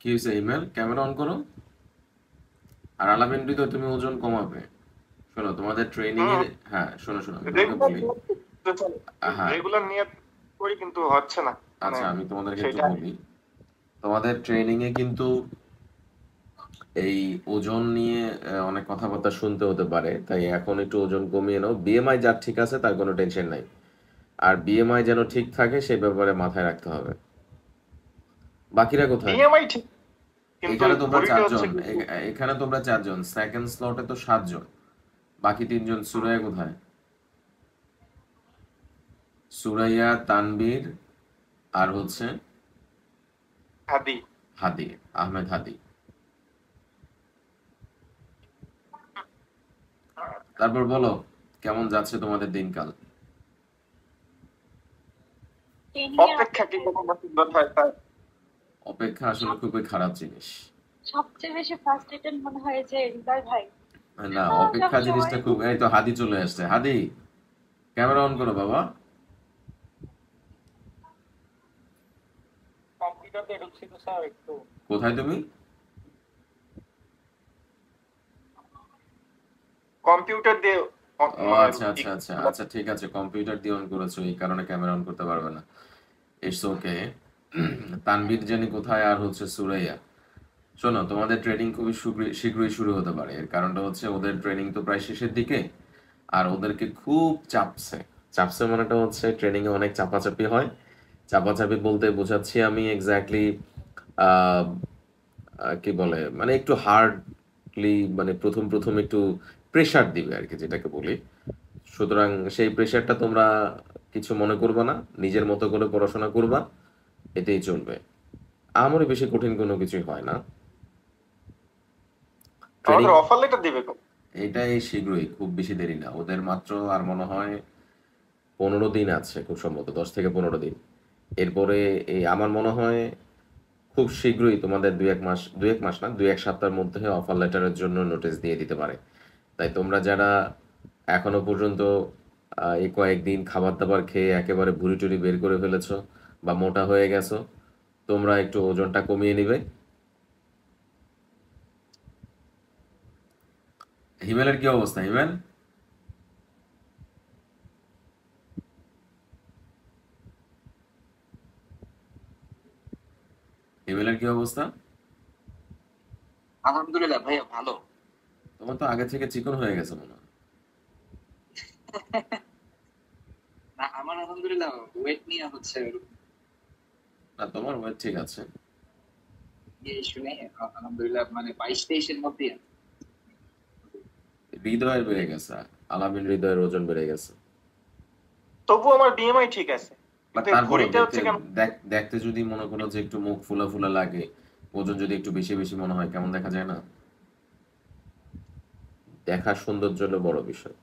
কি হয়েছে? Email camera on করো। আর আলামিন হৃদয়, তুমি ওজন কমাবে। শোনো তোমাদের ট্রেনিং এ, হুম। হ্যাঁ শোনো শোনো, আমি তোমাকে রেগুলার বলি। হ্যাঁ, রেগুলার নিয়ে করি কিন্তু হচ্ছে না, মানে আচ্ছা আমি তোমাদেরকে একটু সেটা। বলি। তোমাদের ট্রেনিং এ কিন্তু এই ওজন নিয়ে অনেক কথাবার্তা শুনতে হতে পারে, তাই এখন একটু ওজন কমিয়ে নাও। বিএমআই যার ঠিক আছে তার কোনো টেনশন নাই। আর বিএমআই যেন ঠিক থাকে সে ব্যাপারে মাথায় রাখতে হবে। বাকিরা কোথায়? বিএমআই ঠিক, কিন্তু এখানে ওই তোমরা ঘড়িটা হচ্ছে চারজন, কিন্তু। এখানে তোমরা চারজন, সেকেন্ড স্লটে তো সাতজন। বাকি তিনজন, হুম, সুরাইয়া কোথায়? সুরাইয়া, তানবীর, আর হচ্ছে হাদি। হাদি, আহমেদ হাদি। তারপর বলো, কেমন যাচ্ছে তোমাদের দিনকাল? ট্রেনিং এর অপেক্ষা কি অপেক্ষায় কোনো সুন্দর হয় তাই। অপেক্ষা আসলে সব খুবই খারাপ জিনিস। সবচেয়ে বেশি ফ্রাস্ট্রেটেড মনে হয় যে হৃদয় ভাই। না, সব অপেক্ষা সময় জিনিসটা খুব, এই তো হাদি চলে আসছে। হাদি, ক্যামেরা অন করো বাবা। কম্পিউটারতে ঢুকছি তো স্যার একটু। কোথায় তুমি? কম্পিউটার দিয়ে ও মানে আচ্ছা আচ্ছা আচ্ছা আচ্ছা, ঠিক আছে, কম্পিউটার দিয়ে অন করেছো এই কারণে ক্যামেরা অন করতে পারবে না। It's okay. তানভীর জানি কোথায়, আর হচ্ছে সুরাইয়া। শোনো, তোমাদের ট্রেনিং খুবই শীঘ্রই শুরু হতে পারে। এর কারণটা হচ্ছে ওদের ট্রেনিং তো প্রায় শেষের দিকে। আর ওদেরকে খুব চাপছে। চাপছে মানেটা হচ্ছে ট্রেনিং এ অনেক চাপাচাপি হয়। চাপাচাপি বলতে বোঝাচ্ছি আমি এক্স্যাক্টলি কি বলে, মানে একটু হার্ডলি, মানে প্রথম প্রথম একটু প্রেসার দিবে আর কি, যেটাকে বলি। সুতরাং সেই প্রেসারটা তোমরা কিছু মনে করবা না, নিজের মতো করে পড়াশোনা করবা, এতেই চলবে। আমারই বেশি কঠিন কোনো কিছুই হয় না। ট্রেনিং আমাদের অফার লেটার দিবে কবে? এটাই শীঘ্রই, খুব বেশি দেরি না ওদের, মাত্র আর মনে হয় 15 দিন আছে, খুব সম্ভবত 10 থেকে 15 দিন। এরপরে এই আমার মনে হয় খুব শীঘ্রই তোমাদের 2-1 মাস, 2-1 মাস না, 2-1 সপ্তাহের মধ্যে অফার লেটারের জন্য নোটিশ দিয়ে দিতে পারে। তাই তোমরা যারা এখনো পর্যন্ত এই কয়েকদিন খাবার দাবার খেয়ে একেবারে ভুঁড়ি টুড়ি বের করে ফেলেছো বা মোটা হয়ে গেছো, তোমরা একটু ওজনটা কমিয়ে নিবে। হিমেলের কি অবস্থা? হিমেল, হিমেলের কি অবস্থা? আলহামদুলিল্লাহ ভাইয়া ভালো। তোমার তো আগে থেকে চিকন হয়ে গেছে মনে হয়। না আমার আলহামদুলিল্লাহ ওয়েট নিয়ে হচ্ছে না, তোমার ওয়েট ঠিক আছে। শুনে আলহামদুলিল্লাহ মানে 22-23 এর মধ্যে। হৃদয়ের বেড়ে গেছে। আলামিন হৃদয়ের ওজন বেড়ে গেছে। তবু আমার বিএমআই ঠিক আছে, বাট কিন্তু এই তারপরেও ঘড়িটা দেখতে, হচ্ছে কেন। দেখতে যদি মনে করো যে একটু মুখ ফুলা ফুলা লাগে, ওজন যদি একটু বেশি বেশি মনে হয়, কেমন দেখা যায় না? দেখার সৌন্দর্য হলো বড় বিষয়।